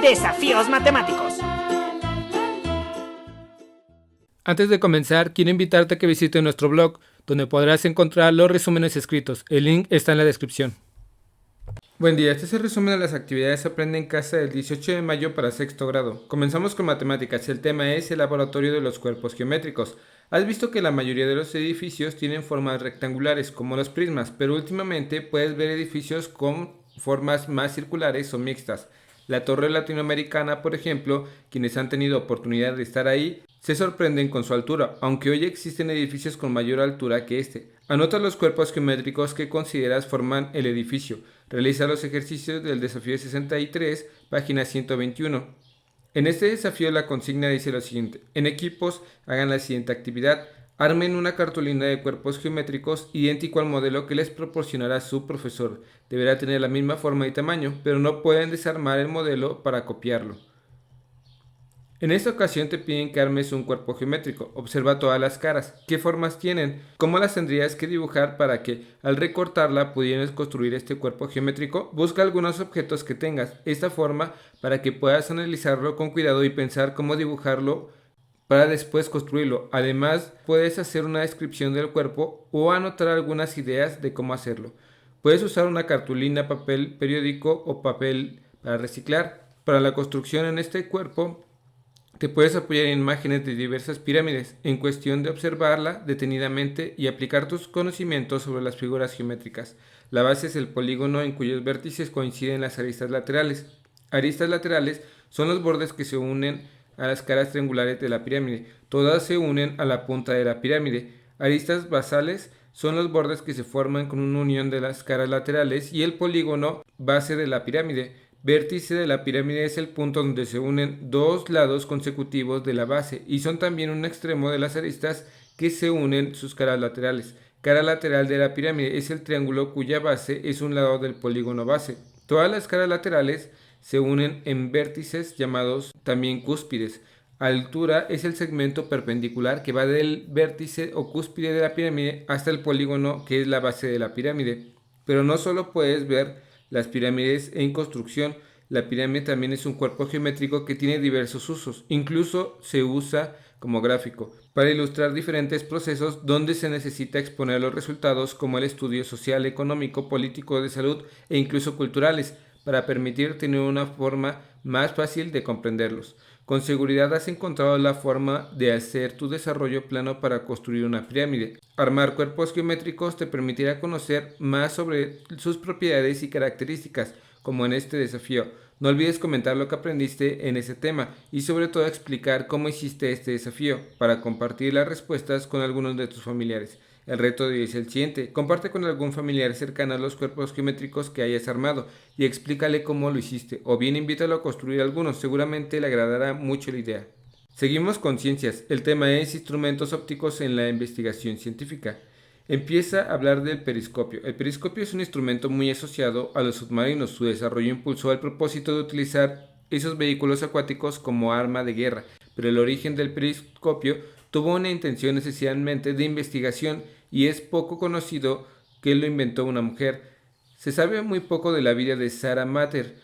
Desafíos matemáticos. Antes de comenzar, quiero invitarte a que visites nuestro blog, donde podrás encontrar los resúmenes escritos. El link está en la descripción. Buen día, este es el resumen de las actividades Aprende en Casa del 18 de mayo para sexto grado. Comenzamos con matemáticas. El tema es el laboratorio de los cuerpos geométricos. Has visto que la mayoría de los edificios tienen formas rectangulares, como los prismas, pero últimamente puedes ver edificios con formas más circulares o mixtas. La Torre Latinoamericana, por ejemplo, quienes han tenido oportunidad de estar ahí, se sorprenden con su altura, aunque hoy existen edificios con mayor altura que este. Anota los cuerpos geométricos que consideras forman el edificio. Realiza los ejercicios del desafío 63, página 121. En este desafío la consigna dice lo siguiente: en equipos hagan la siguiente actividad. Armen una cartulina de cuerpos geométricos idéntico al modelo que les proporcionará su profesor. Deberá tener la misma forma y tamaño, pero no pueden desarmar el modelo para copiarlo. En esta ocasión te piden que armes un cuerpo geométrico. Observa todas las caras. ¿Qué formas tienen? ¿Cómo las tendrías que dibujar para que al recortarla pudieras construir este cuerpo geométrico? Busca algunos objetos que tengas esta forma para que puedas analizarlo con cuidado y pensar cómo dibujarlo para después construirlo. Además, puedes hacer una descripción del cuerpo o anotar algunas ideas de cómo hacerlo. Puedes usar una cartulina, papel periódico o papel para reciclar. Para la construcción en este cuerpo, te puedes apoyar en imágenes de diversas pirámides, en cuestión de observarla detenidamente y aplicar tus conocimientos sobre las figuras geométricas. La base es el polígono en cuyos vértices coinciden las aristas laterales. Aristas laterales son los bordes que se unen a las caras triangulares de la pirámide. Todas se unen a la punta de la pirámide. Aristas basales son los bordes que se forman con una unión de las caras laterales y el polígono base de la pirámide. Vértice de la pirámide es el punto donde se unen dos lados consecutivos de la base y son también un extremo de las aristas que se unen sus caras laterales. Cara lateral de la pirámide es el triángulo cuya base es un lado del polígono base. Todas las caras laterales se unen en vértices llamados también cúspides. Altura es el segmento perpendicular que va del vértice o cúspide de la pirámide hasta el polígono que es la base de la pirámide. Pero no solo puedes ver las pirámides en construcción, la pirámide también es un cuerpo geométrico que tiene diversos usos, incluso se usa como gráfico, para ilustrar diferentes procesos donde se necesita exponer los resultados como el estudio social, económico, político, de salud e incluso culturales, para permitir tener una forma más fácil de comprenderlos. Con seguridad has encontrado la forma de hacer tu desarrollo plano para construir una pirámide. Armar cuerpos geométricos te permitirá conocer más sobre sus propiedades y características, como en este desafío. No olvides comentar lo que aprendiste en ese tema y sobre todo explicar cómo hiciste este desafío para compartir las respuestas con algunos de tus familiares. El reto de hoy es el siguiente: comparte con algún familiar cercano los cuerpos geométricos que hayas armado y explícale cómo lo hiciste, o bien invítalo a construir algunos, seguramente le agradará mucho la idea. Seguimos con ciencias. El tema es instrumentos ópticos en la investigación científica. Empieza a hablar del periscopio. El periscopio es un instrumento muy asociado a los submarinos. Su desarrollo impulsó el propósito de utilizar esos vehículos acuáticos como arma de guerra, pero el origen del periscopio tuvo una intención esencialmente de investigación y es poco conocido que lo inventó una mujer. Se sabe muy poco de la vida de Sarah Mater,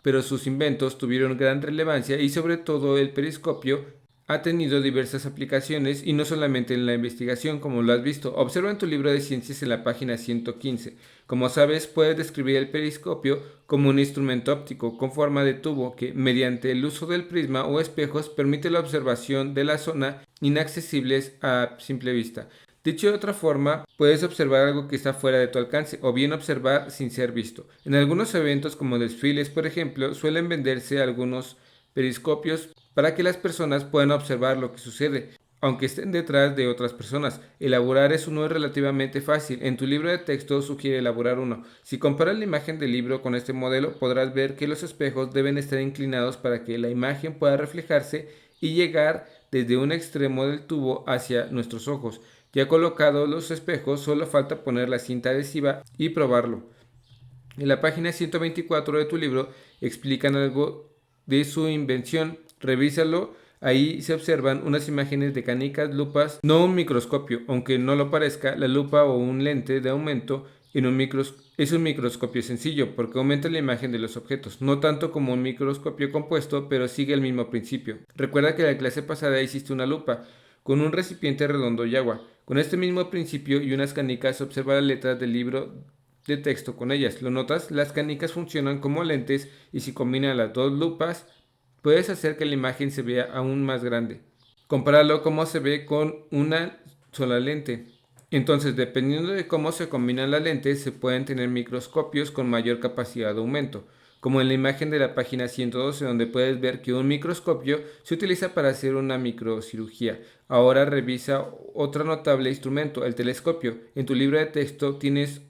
pero sus inventos tuvieron gran relevancia y sobre todo el periscopio ha tenido diversas aplicaciones y no solamente en la investigación, como lo has visto. Observa en tu libro de ciencias en la página 115. Como sabes, puedes describir el periscopio como un instrumento óptico con forma de tubo que, mediante el uso del prisma o espejos, permite la observación de la zona inaccesibles a simple vista. Dicho de otra forma, puedes observar algo que está fuera de tu alcance o bien observar sin ser visto. En algunos eventos como desfiles, por ejemplo, suelen venderse algunos periscopios para que las personas puedan observar lo que sucede, aunque estén detrás de otras personas. Elaborar uno es relativamente fácil. En tu libro de texto sugiere elaborar uno. Si comparas la imagen del libro con este modelo, podrás ver que los espejos deben estar inclinados para que la imagen pueda reflejarse y llegar desde un extremo del tubo hacia nuestros ojos. Ya colocados los espejos, solo falta poner la cinta adhesiva y probarlo. En la página 124 de tu libro explican algo de su invención. Revísalo, ahí se observan unas imágenes de canicas, lupas, no un microscopio, aunque no lo parezca. La lupa o un lente de aumento Es un microscopio sencillo porque aumenta la imagen de los objetos, no tanto como un microscopio compuesto, pero sigue el mismo principio. Recuerda que en la clase pasada hiciste una lupa con un recipiente redondo y agua. Con este mismo principio y unas canicas observa las letras del libro de texto con ellas. ¿Lo notas? Las canicas funcionan como lentes y si combinas las dos lupas puedes hacer que la imagen se vea aún más grande. Compáralo cómo se ve con una sola lente. Entonces, dependiendo de cómo se combinan las lentes, se pueden tener microscopios con mayor capacidad de aumento, como en la imagen de la página 112, donde puedes ver que un microscopio se utiliza para hacer una microcirugía. Ahora revisa otro notable instrumento, el telescopio. En tu libro de texto tienes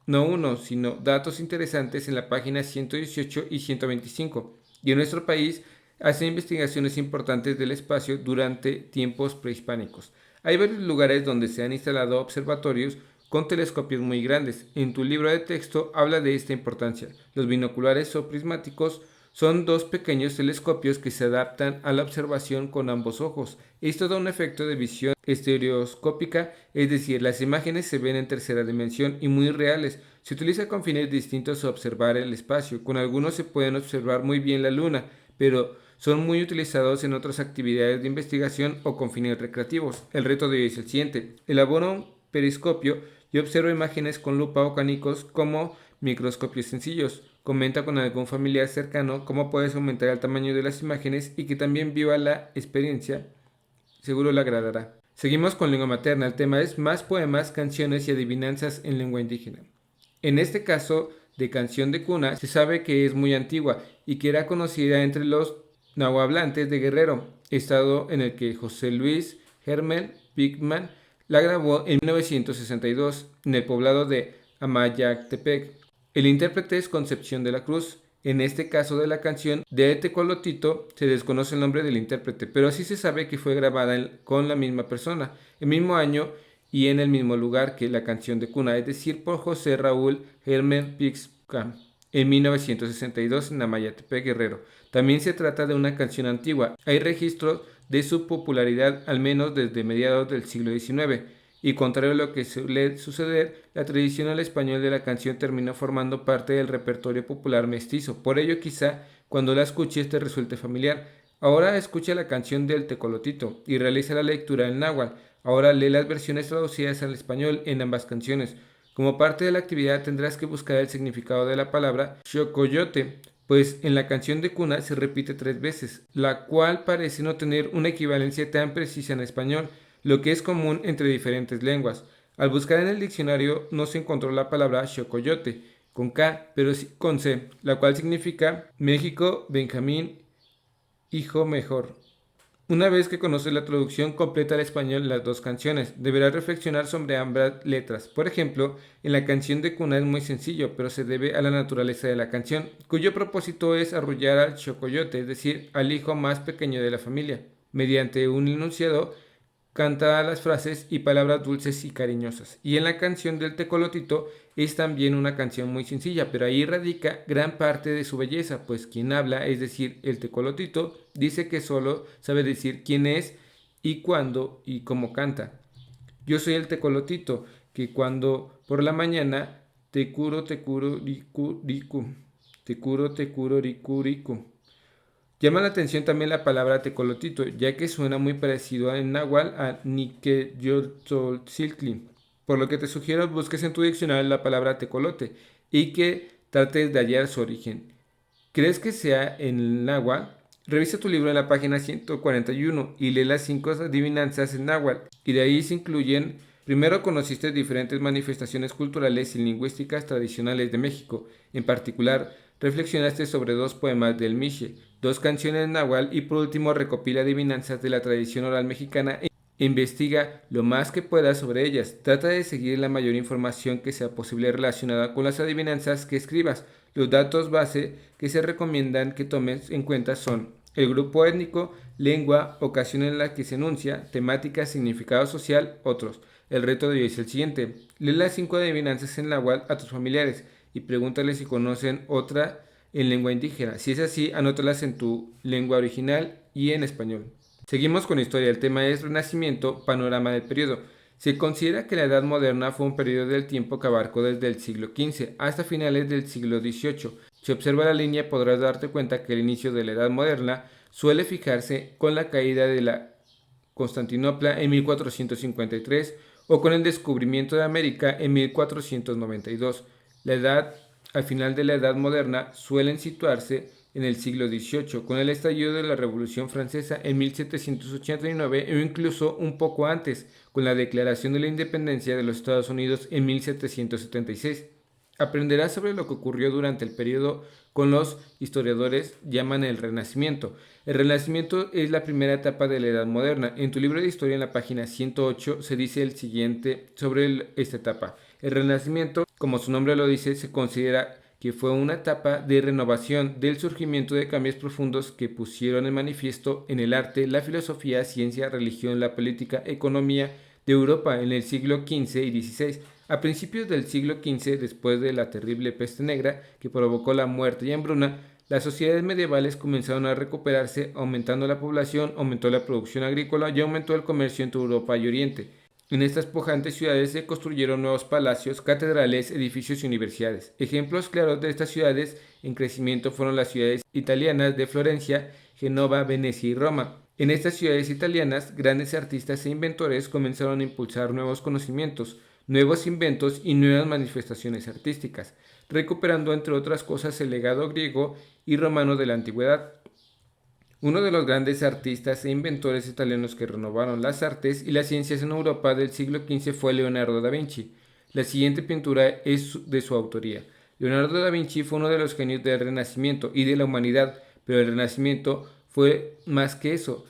no uno, sino datos interesantes en la página 118 y 125. Y en nuestro país hacen investigaciones importantes del espacio durante tiempos prehispánicos. Hay varios lugares donde se han instalado observatorios con telescopios muy grandes. En tu libro de texto habla de esta importancia. Los binoculares o prismáticos son dos pequeños telescopios que se adaptan a la observación con ambos ojos. Esto da un efecto de visión estereoscópica, es decir, las imágenes se ven en tercera dimensión y muy reales. Se utiliza con fines distintos a observar el espacio. Con algunos se pueden observar muy bien la luna, pero son muy utilizados en otras actividades de investigación o con fines recreativos. El reto de hoy es el siguiente. Elabora un periscopio y observa imágenes con lupa o canicos como microscopios sencillos. Comenta con algún familiar cercano cómo puedes aumentar el tamaño de las imágenes y que también viva la experiencia. Seguro le agradará. Seguimos con lengua materna. El tema es más poemas, canciones y adivinanzas en lengua indígena. En este caso de canción de cuna, se sabe que es muy antigua y que era conocida entre los nahuablantes de Guerrero, estado en el que José Luis Hermel Pigman la grabó en 1962 en el poblado de Amayactepec. El intérprete es Concepción de la Cruz. En este caso de la canción de Tecolotito se desconoce el nombre del intérprete, pero sí se sabe que fue grabada con la misma persona, el mismo año y en el mismo lugar que la canción de cuna, es decir, por José Raúl Hermel Pigman en 1962 en Amayatepec, Guerrero. También se trata de una canción antigua. Hay registros de su popularidad al menos desde mediados del siglo XIX. Y contrario a lo que suele suceder, la tradicional español de la canción terminó formando parte del repertorio popular mestizo. Por ello quizá cuando la escuches te resulte familiar. Ahora escucha la canción del Tecolotito y realiza la lectura en náhuatl. Ahora lee las versiones traducidas al español en ambas canciones. Como parte de la actividad tendrás que buscar el significado de la palabra xocoyote, pues en la canción de cuna se repite 3 veces, la cual parece no tener una equivalencia tan precisa en español, lo que es común entre diferentes lenguas. Al buscar en el diccionario no se encontró la palabra xocoyote, con K, pero sí con C, la cual significa México, Benjamín, hijo mejor. Una vez que conoces la traducción completa al español de las dos canciones, deberás reflexionar sobre ambas letras. Por ejemplo, en la canción de cuna es muy sencillo, pero se debe a la naturaleza de la canción, cuyo propósito es arrullar al chocoyote, es decir, al hijo más pequeño de la familia. Mediante un enunciado, canta las frases y palabras dulces y cariñosas. Y en la canción del Tecolotito es también una canción muy sencilla, pero ahí radica gran parte de su belleza, pues quien habla, es decir, el Tecolotito, dice que solo sabe decir quién es y cuándo y cómo canta. Yo soy el Tecolotito, que cuando por la mañana te curo, ricu, ricu, te curo, ricu, ricu. Llama la atención también la palabra tecolotito, ya que suena muy parecido en náhuatl a Niqueyotzoltli, por lo que te sugiero busques en tu diccionario la palabra tecolote y que trates de hallar su origen. ¿Crees que sea en el náhuatl? Revisa tu libro en la página 141 y lee las 5 adivinanzas en náhuatl, y de ahí se incluyen. Primero conociste diferentes manifestaciones culturales y lingüísticas tradicionales de México. En particular, reflexionaste sobre 2 poemas del Miche, 2 canciones náhuatl y por último recopila adivinanzas de la tradición oral mexicana e investiga lo más que puedas sobre ellas. Trata de seguir la mayor información que sea posible relacionada con las adivinanzas que escribas. Los datos base que se recomiendan que tomes en cuenta son el grupo étnico, lengua, ocasión en la que se enuncia, temática, significado social, otros. El reto de hoy es el siguiente. Lee las 5 adivinanzas en náhuatl a tus familiares y pregúntales si conocen otra en lengua indígena. Si es así, anótalas en tu lengua original y en español. Seguimos con la historia. El tema es Renacimiento, panorama del periodo. Se considera que la Edad Moderna fue un periodo del tiempo que abarcó desde el siglo XV hasta finales del siglo XVIII. Si observas la línea podrás darte cuenta que el inicio de la Edad Moderna suele fijarse con la caída de la Constantinopla en 1453 o con el descubrimiento de América en 1492. La edad al final de la Edad Moderna suelen situarse en el siglo XVIII, con el estallido de la Revolución Francesa en 1789 o incluso un poco antes, con la Declaración de la Independencia de los Estados Unidos en 1776. Aprenderás sobre lo que ocurrió durante el periodo con los historiadores llaman el Renacimiento. El Renacimiento es la primera etapa de la Edad Moderna. En tu libro de historia en la página 108 se dice el siguiente sobre esta etapa. El Renacimiento, como su nombre lo dice, se considera que fue una etapa de renovación del surgimiento de cambios profundos que pusieron en manifiesto en el arte, la filosofía, ciencia, religión, la política, economía de Europa en el siglo XV y XVI. A principios del siglo XV, después de la terrible peste negra que provocó la muerte y hambruna, las sociedades medievales comenzaron a recuperarse, aumentando la población, aumentó la producción agrícola y aumentó el comercio entre Europa y Oriente. En estas pujantes ciudades se construyeron nuevos palacios, catedrales, edificios y universidades. Ejemplos claros de estas ciudades en crecimiento fueron las ciudades italianas de Florencia, Génova, Venecia y Roma. En estas ciudades italianas, grandes artistas e inventores comenzaron a impulsar nuevos conocimientos, nuevos inventos y nuevas manifestaciones artísticas, recuperando entre otras cosas el legado griego y romano de la antigüedad. Uno de los grandes artistas e inventores italianos que renovaron las artes y las ciencias en Europa del siglo XV fue Leonardo da Vinci. La siguiente pintura es de su autoría. Leonardo da Vinci fue uno de los genios del Renacimiento y de la humanidad, pero el Renacimiento fue más que eso.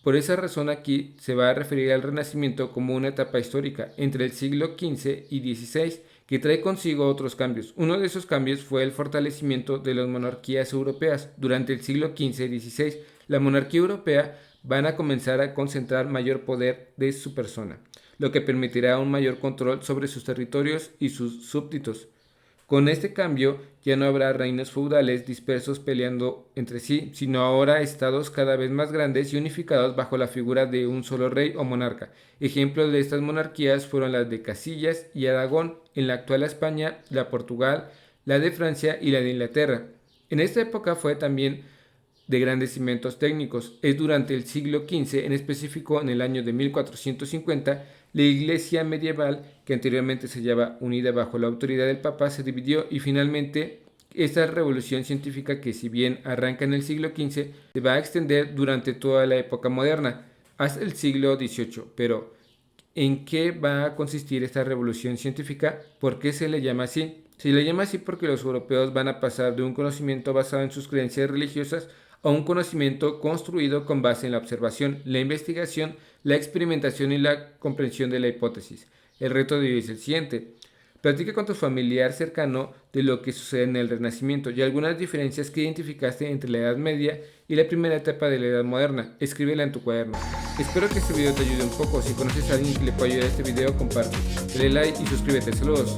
Por esa razón aquí se va a referir al Renacimiento como una etapa histórica entre el siglo XV y XVI que trae consigo otros cambios. Uno de esos cambios fue el fortalecimiento de las monarquías europeas. Durante el siglo XV y XVI, la monarquía europea van a comenzar a concentrar mayor poder de su persona, lo que permitirá un mayor control sobre sus territorios y sus súbditos. Con este cambio ya no habrá reinos feudales dispersos peleando entre sí, sino ahora estados cada vez más grandes y unificados bajo la figura de un solo rey o monarca. Ejemplos de estas monarquías fueron las de Casillas y Aragón, en la actual España, la Portugal, la de Francia y la de Inglaterra. En esta época fue también de grandes inventos técnicos. Es durante el siglo XV, en específico en el año de 1450, la iglesia medieval, que anteriormente se hallaba unida bajo la autoridad del Papa, se dividió y finalmente esta revolución científica, que si bien arranca en el siglo XV, se va a extender durante toda la época moderna, hasta el siglo XVIII. Pero, ¿en qué va a consistir esta revolución científica? ¿Por qué se le llama así? Se le llama así porque los europeos van a pasar de un conocimiento basado en sus creencias religiosas a un conocimiento construido con base en la observación, la investigación, la experimentación y la comprensión de la hipótesis. El reto de hoy es el siguiente. Platica con tu familiar cercano de lo que sucede en el Renacimiento y algunas diferencias que identificaste entre la Edad Media y la primera etapa de la Edad Moderna. Escríbela en tu cuaderno. Espero que este video te ayude un poco. Si conoces a alguien que le pueda ayudar a este video, comparte. Dale like y suscríbete. Saludos.